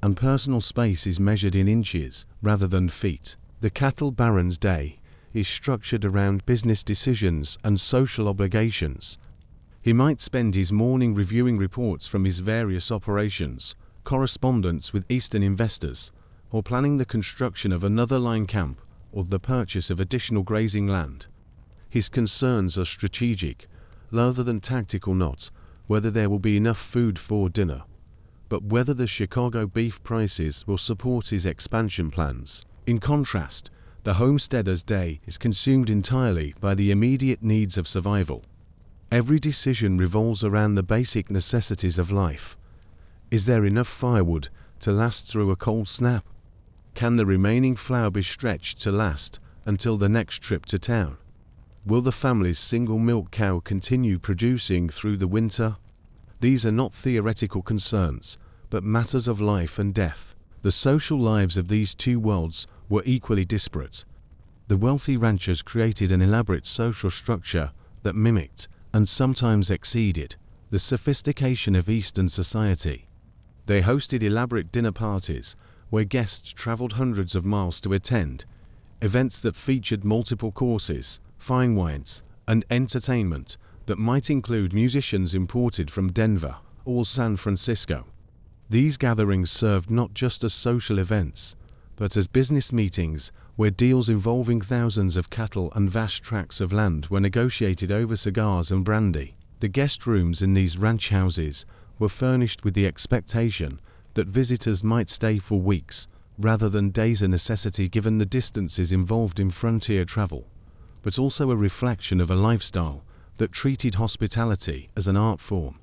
and personal space is measured in inches rather than feet. The cattle baron's day is structured around business decisions and social obligations. He might spend his morning reviewing reports from his various operations, correspondence with Eastern investors, or planning the construction of another line camp or the purchase of additional grazing land. His concerns are strategic, rather than tactical, not whether there will be enough food for dinner, but whether the Chicago beef prices will support his expansion plans. In contrast, the homesteader's day is consumed entirely by the immediate needs of survival. Every decision revolves around the basic necessities of life. Is there enough firewood to last through a cold snap? Can the remaining flour be stretched to last until the next trip to town? Will the family's single milk cow continue producing through the winter? These are not theoretical concerns, but matters of life and death. The social lives of these two worlds were equally disparate. The wealthy ranchers created an elaborate social structure that mimicked, and sometimes exceeded, the sophistication of Eastern society. They hosted elaborate dinner parties where guests traveled hundreds of miles to attend, events that featured multiple courses, fine wines, and entertainment that might include musicians imported from Denver or San Francisco. These gatherings served not just as social events, but as business meetings where deals involving thousands of cattle and vast tracts of land were negotiated over cigars and brandy. The guest rooms in these ranch houses were furnished with the expectation that visitors might stay for weeks rather than days, a necessity given the distances involved in frontier travel, but also a reflection of a lifestyle that treated hospitality as an art form.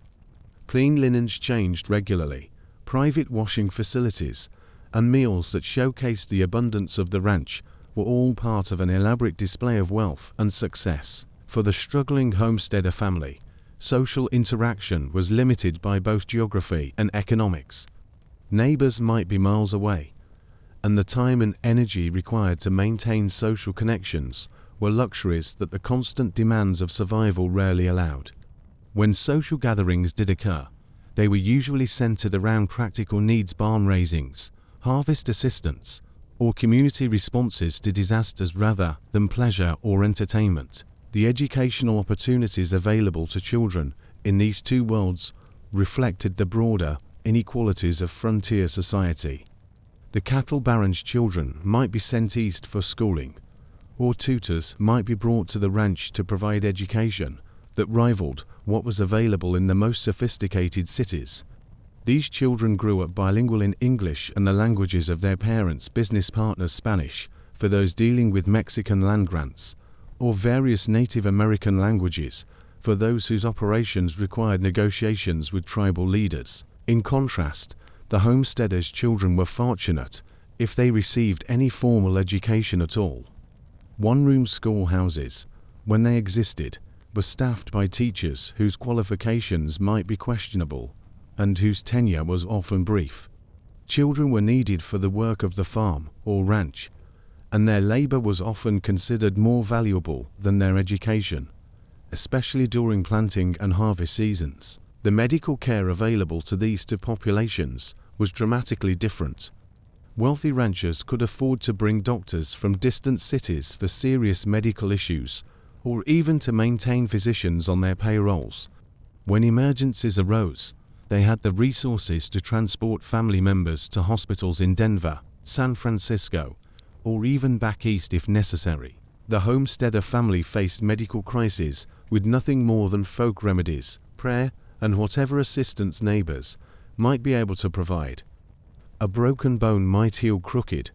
Clean linens changed regularly, private washing facilities, and meals that showcased the abundance of the ranch were all part of an elaborate display of wealth and success. For the struggling homesteader family, social interaction was limited by both geography and economics. Neighbors might be miles away, and the time and energy required to maintain social connections were luxuries that the constant demands of survival rarely allowed. When social gatherings did occur, they were usually centered around practical needs, barn raisings, harvest assistance, or community responses to disasters rather than pleasure or entertainment. The educational opportunities available to children in these two worlds reflected the broader inequalities of frontier society. The cattle baron's children might be sent east for schooling, or tutors might be brought to the ranch to provide education that rivaled what was available in the most sophisticated cities. These children grew up bilingual in English and the languages of their parents' business partners, Spanish for those dealing with Mexican land grants, or various Native American languages for those whose operations required negotiations with tribal leaders. In contrast, the homesteaders' children were fortunate if they received any formal education at all. One-room schoolhouses, when they existed, were staffed by teachers whose qualifications might be questionable and whose tenure was often brief. Children were needed for the work of the farm or ranch, and their labor was often considered more valuable than their education, especially during planting and harvest seasons. The medical care available to these two populations was dramatically different. Wealthy ranchers could afford to bring doctors from distant cities for serious medical issues, or even to maintain physicians on their payrolls. When emergencies arose, they had the resources to transport family members to hospitals in Denver, San Francisco, or even back east if necessary. The homesteader family faced medical crises with nothing more than folk remedies, prayer, and whatever assistance neighbors might be able to provide. A broken bone might heal crooked,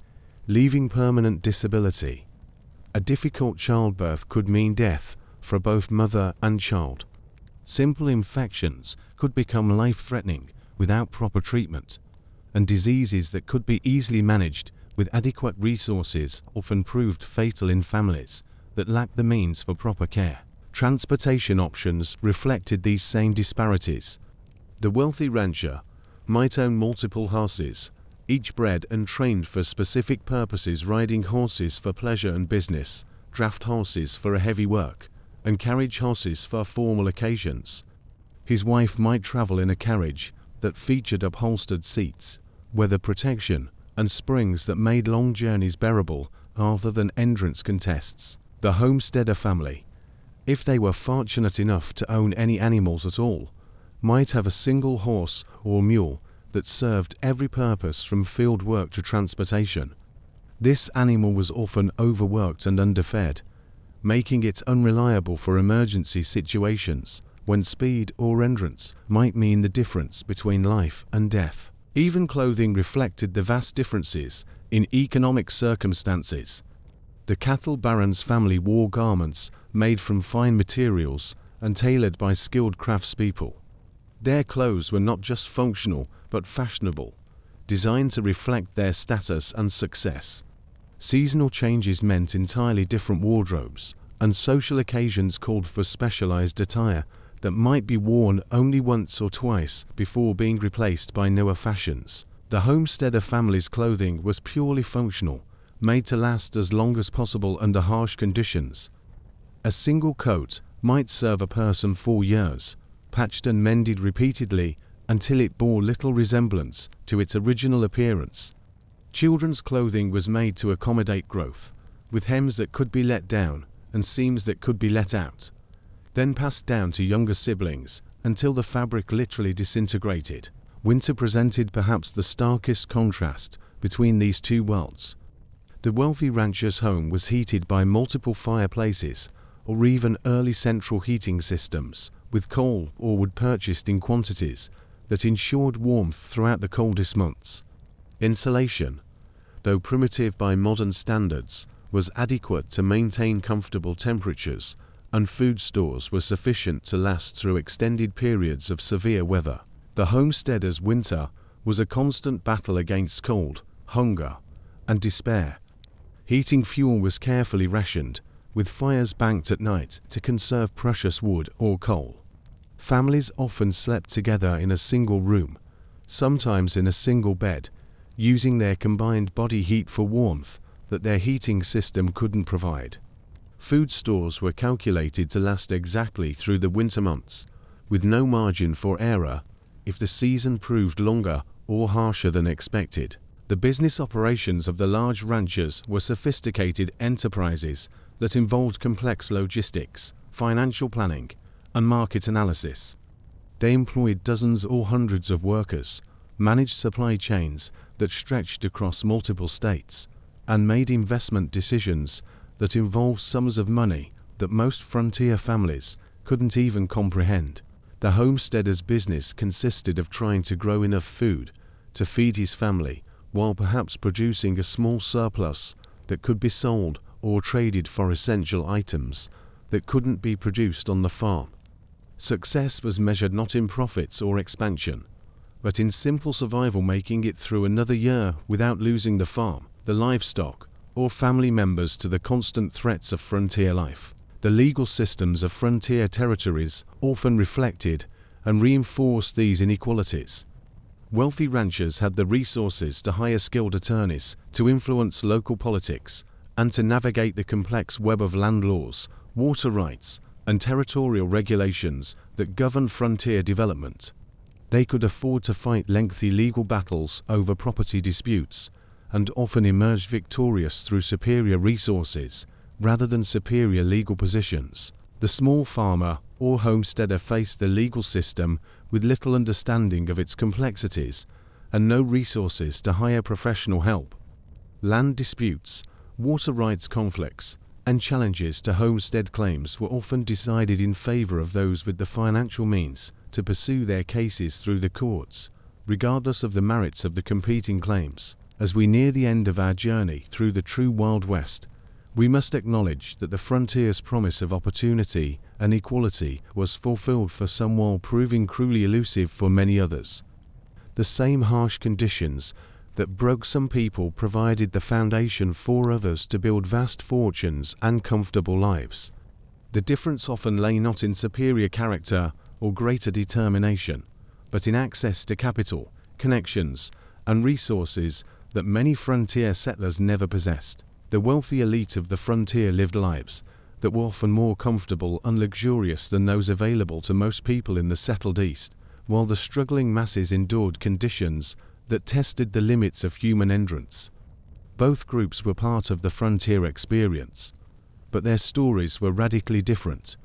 leaving permanent disability. A difficult childbirth could mean death for both mother and child. Simple infections could become life-threatening without proper treatment, and diseases that could be easily managed with adequate resources often proved fatal in families that lacked the means for proper care. Transportation options reflected these same disparities. The wealthy rancher might own multiple horses, each bred and trained for specific purposes, riding horses for pleasure and business, draft horses for a heavy work, and carriage horses for formal occasions. His wife might travel in a carriage that featured upholstered seats, weather protection, and springs that made long journeys bearable rather than endurance contests. The homesteader family, if they were fortunate enough to own any animals at all, might have a single horse or mule that served every purpose from field work to transportation. This animal was often overworked and underfed, making it unreliable for emergency situations when speed or endurance might mean the difference between life and death. Even clothing reflected the vast differences in economic circumstances. The cattle baron's family wore garments made from fine materials and tailored by skilled craftspeople. Their clothes were not just functional but fashionable, designed to reflect their status and success. Seasonal changes meant entirely different wardrobes, and social occasions called for specialized attire that might be worn only once or twice before being replaced by newer fashions. The homesteader family's clothing was purely functional, made to last as long as possible under harsh conditions. A single coat might serve a person 4 years, patched and mended repeatedly until it bore little resemblance to its original appearance. Children's clothing was made to accommodate growth, with hems that could be let down and seams that could be let out, then passed down to younger siblings until the fabric literally disintegrated. Winter presented perhaps the starkest contrast between these two worlds. The wealthy rancher's home was heated by multiple fireplaces or even early central heating systems, with coal or wood purchased in quantities that ensured warmth throughout the coldest months. Insulation, though primitive by modern standards, was adequate to maintain comfortable temperatures, and food stores were sufficient to last through extended periods of severe weather. The homesteader's winter was a constant battle against cold, hunger, and despair. Heating fuel was carefully rationed, with fires banked at night to conserve precious wood or coal. Families often slept together in a single room, sometimes in a single bed, using their combined body heat for warmth that their heating system couldn't provide. Food stores were calculated to last exactly through the winter months, with no margin for error if the season proved longer or harsher than expected. The business operations of the large ranchers were sophisticated enterprises that involved complex logistics, financial planning, and market analysis. They employed dozens or hundreds of workers, managed supply chains that stretched across multiple states, and made investment decisions that involved sums of money that most frontier families couldn't even comprehend. The homesteader's business consisted of trying to grow enough food to feed his family, while perhaps producing a small surplus that could be sold or traded for essential items that couldn't be produced on the farm. Success was measured not in profits or expansion, but in simple survival, making it through another year without losing the farm, the livestock, or family members to the constant threats of frontier life. The legal systems of frontier territories often reflected and reinforced these inequalities. Wealthy ranchers had the resources to hire skilled attorneys, to influence local politics, and to navigate the complex web of land laws, water rights, and territorial regulations that govern frontier development. They could afford to fight lengthy legal battles over property disputes, and often emerged victorious through superior resources, rather than superior legal positions. The small farmer or homesteader faced the legal system with little understanding of its complexities, and no resources to hire professional help. Land disputes, water rights conflicts, and challenges to homestead claims were often decided in favor of those with the financial means to pursue their cases through the courts, regardless of the merits of the competing claims. As we near the end of our journey through the true Wild West, we must acknowledge that the frontier's promise of opportunity and equality was fulfilled for some while proving cruelly elusive for many others. The same harsh conditions that broke some people provided the foundation for others to build vast fortunes and comfortable lives. The difference often lay not in superior character or greater determination, but in access to capital, connections, and resources that many frontier settlers never possessed. The wealthy elite of the frontier lived lives that were often more comfortable and luxurious than those available to most people in the settled East, while the struggling masses endured conditions that tested the limits of human endurance. Both groups were part of the frontier experience, but their stories were radically different,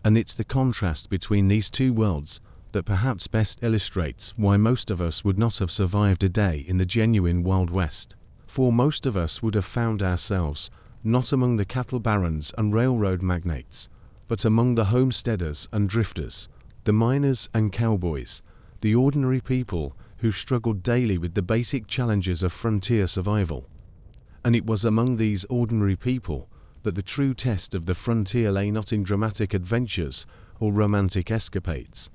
and it's the contrast between these two worlds that perhaps best illustrates why most of us would not have survived a day in the genuine Wild West. For most of us would have found ourselves not among the cattle barons and railroad magnates, but among the homesteaders and drifters, the miners and cowboys, the ordinary people who struggled daily with the basic challenges of frontier survival. And it was among these ordinary people that the true test of the frontier lay not in dramatic adventures or romantic escapades,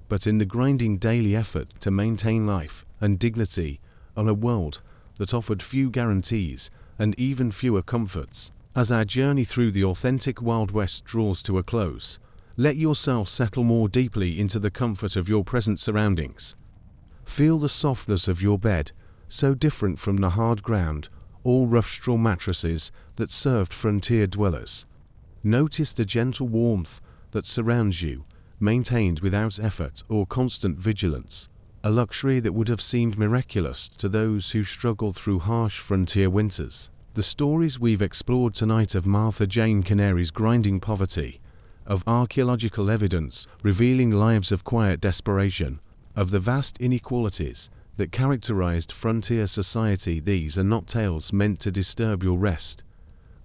but in the grinding daily effort to maintain life and dignity on a world that offered few guarantees and even fewer comforts. As our journey through the authentic Wild West draws to a close, let yourself settle more deeply into the comfort of your present surroundings. Feel the softness of your bed, so different from the hard ground or rough straw mattresses that served frontier dwellers. Notice the gentle warmth that surrounds you, maintained without effort or constant vigilance, a luxury that would have seemed miraculous to those who struggled through harsh frontier winters. The stories we've explored tonight of Martha Jane Canary's grinding poverty, of archaeological evidence revealing lives of quiet desperation, of the vast inequalities that characterized frontier society, these are not tales meant to disturb your rest,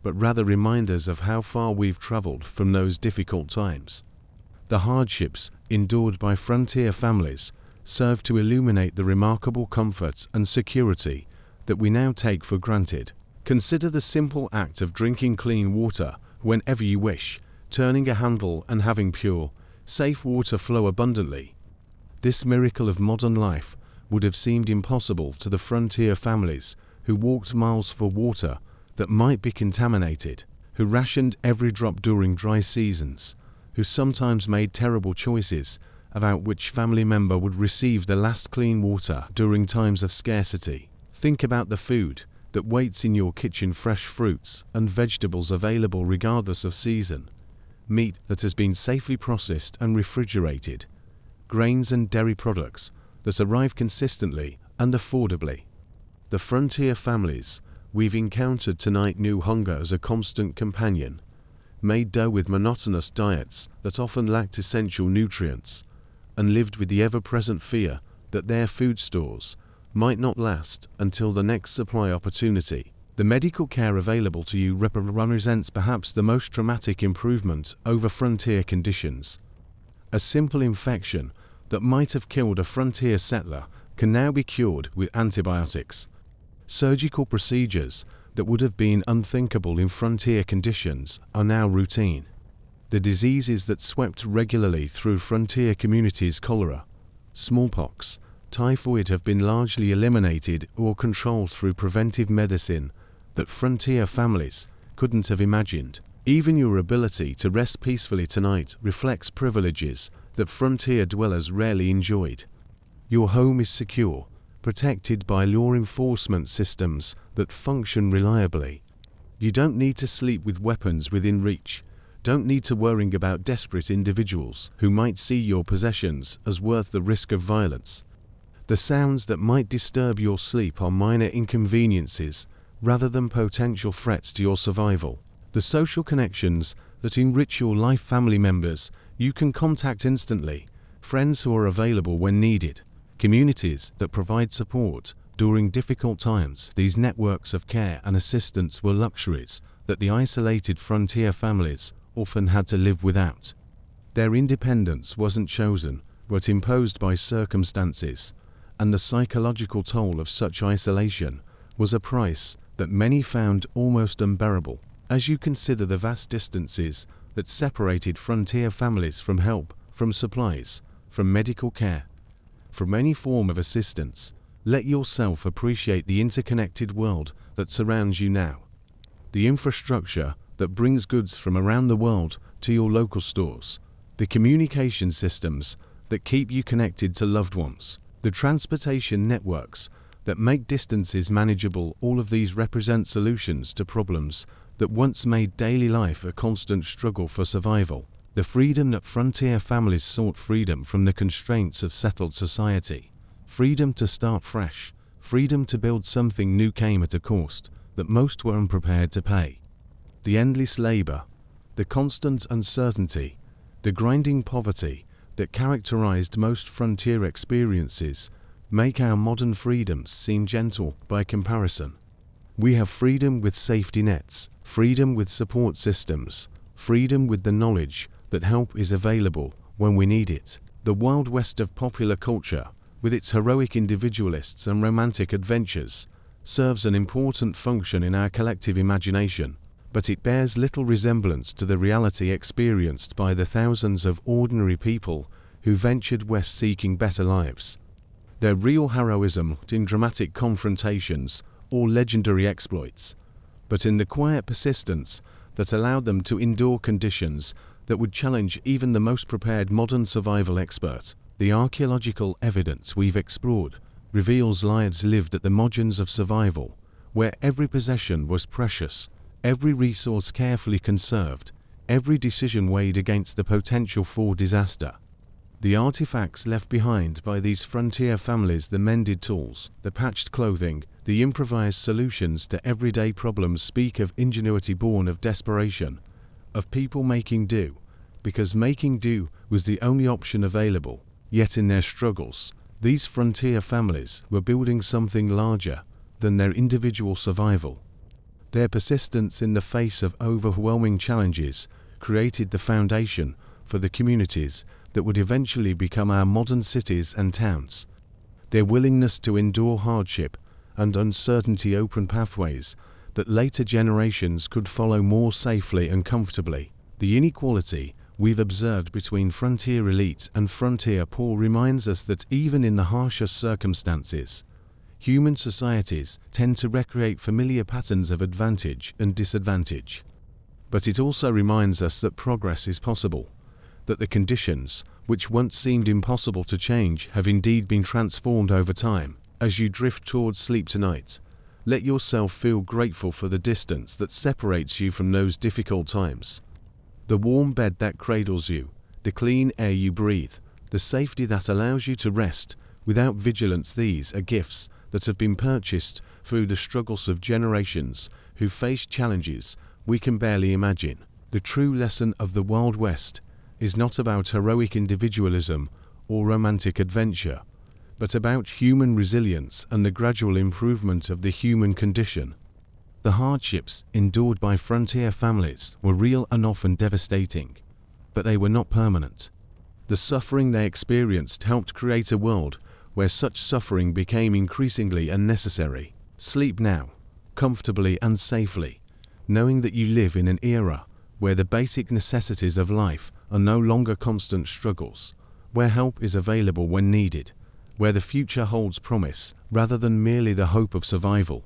but rather reminders of how far we've traveled from those difficult times. The hardships endured by frontier families serve to illuminate the remarkable comforts and security that we now take for granted. Consider the simple act of drinking clean water whenever you wish, turning a handle and having pure, safe water flow abundantly. This miracle of modern life would have seemed impossible to the frontier families who walked miles for water that might be contaminated, who rationed every drop during dry seasons, who sometimes made terrible choices about which family member would receive the last clean water during times of scarcity. Think about the food that waits in your kitchen: fresh fruits and vegetables available regardless of season, meat that has been safely processed and refrigerated, grains and dairy products that arrive consistently and affordably. The frontier families we've encountered tonight knew hunger as a constant companion, made do with monotonous diets that often lacked essential nutrients, and lived with the ever-present fear that their food stores might not last until the next supply opportunity. The medical care available to you represents perhaps the most dramatic improvement over frontier conditions. A simple infection that might have killed a frontier settler can now be cured with antibiotics. Surgical procedures that would have been unthinkable in frontier conditions are now routine. The diseases that swept regularly through frontier communities, cholera, smallpox, typhoid, have been largely eliminated or controlled through preventive medicine that frontier families couldn't have imagined. Even your ability to rest peacefully tonight reflects privileges that frontier dwellers rarely enjoyed. Your home is secure, protected by law enforcement systems that function reliably. You don't need to sleep with weapons within reach, don't need to worry about desperate individuals who might see your possessions as worth the risk of violence. The sounds that might disturb your sleep are minor inconveniences rather than potential threats to your survival. The social connections that enrich your life, family members you can contact instantly, friends who are available when needed, communities that provide support during difficult times. These networks of care and assistance were luxuries that the isolated frontier families often had to live without. Their independence wasn't chosen, but imposed by circumstances, and the psychological toll of such isolation was a price that many found almost unbearable. As you consider the vast distances that separated frontier families from help, from supplies, from medical care, from any form of assistance, let yourself appreciate the interconnected world that surrounds you now. The infrastructure that brings goods from around the world to your local stores, the communication systems that keep you connected to loved ones, the transportation networks that make distances manageable. All of these represent solutions to problems that once made daily life a constant struggle for survival. The freedom that frontier families sought, freedom from the constraints of settled society, freedom to start fresh, freedom to build something new, came at a cost that most were unprepared to pay. The endless labor, the constant uncertainty, the grinding poverty that characterized most frontier experiences make our modern freedoms seem gentle by comparison. We have freedom with safety nets, freedom with support systems, freedom with the knowledge that help is available when we need it. The Wild West of popular culture, with its heroic individualists and romantic adventures, serves an important function in our collective imagination, but it bears little resemblance to the reality experienced by the thousands of ordinary people who ventured west seeking better lives. Their real heroism in dramatic confrontations or legendary exploits, but in the quiet persistence that allowed them to endure conditions that would challenge even the most prepared modern survival expert. The archaeological evidence we've explored reveals lives lived at the margins of survival, where every possession was precious, every resource carefully conserved, every decision weighed against the potential for disaster. The artifacts left behind by these frontier families, the mended tools, the patched clothing, the improvised solutions to everyday problems, speak of ingenuity born of desperation, of people making do, because making do was the only option available. Yet in their struggles, these frontier families were building something larger than their individual survival. Their persistence in the face of overwhelming challenges created the foundation for the communities that would eventually become our modern cities and towns. Their willingness to endure hardship and uncertainty opened pathways that later generations could follow more safely and comfortably. The inequality we've observed between frontier elite and frontier poor reminds us that even in the harshest circumstances, human societies tend to recreate familiar patterns of advantage and disadvantage. But it also reminds us that progress is possible, that the conditions which once seemed impossible to change have indeed been transformed over time. As you drift towards sleep tonight, let yourself feel grateful for the distance that separates you from those difficult times. The warm bed that cradles you, the clean air you breathe, the safety that allows you to rest without vigilance, these are gifts that have been purchased through the struggles of generations who faced challenges we can barely imagine. The true lesson of the Wild West is not about heroic individualism or romantic adventure, but about human resilience and the gradual improvement of the human condition. The hardships endured by frontier families were real and often devastating, but they were not permanent. The suffering they experienced helped create a world where such suffering became increasingly unnecessary. Sleep now, comfortably and safely, knowing that you live in an era where the basic necessities of life are no longer constant struggles, where help is available when needed, where the future holds promise rather than merely the hope of survival.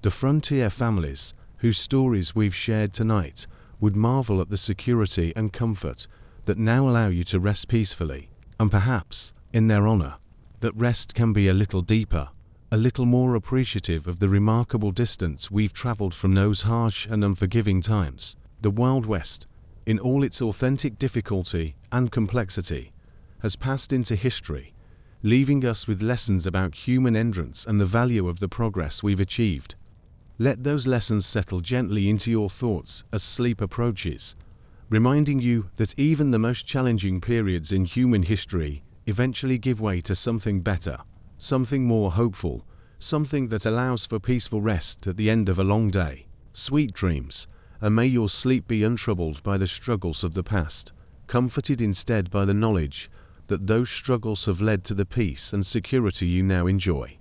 The frontier families, whose stories we've shared tonight, would marvel at the security and comfort that now allow you to rest peacefully, and perhaps, in their honor, that rest can be a little deeper, a little more appreciative of the remarkable distance we've traveled from those harsh and unforgiving times. The Wild West, in all its authentic difficulty and complexity, has passed into history, leaving us with lessons about human endurance and the value of the progress we've achieved. Let those lessons settle gently into your thoughts as sleep approaches, reminding you that even the most challenging periods in human history eventually give way to something better, something more hopeful, something that allows for peaceful rest at the end of a long day. Sweet dreams, and may your sleep be untroubled by the struggles of the past, comforted instead by the knowledge that those struggles have led to the peace and security you now enjoy.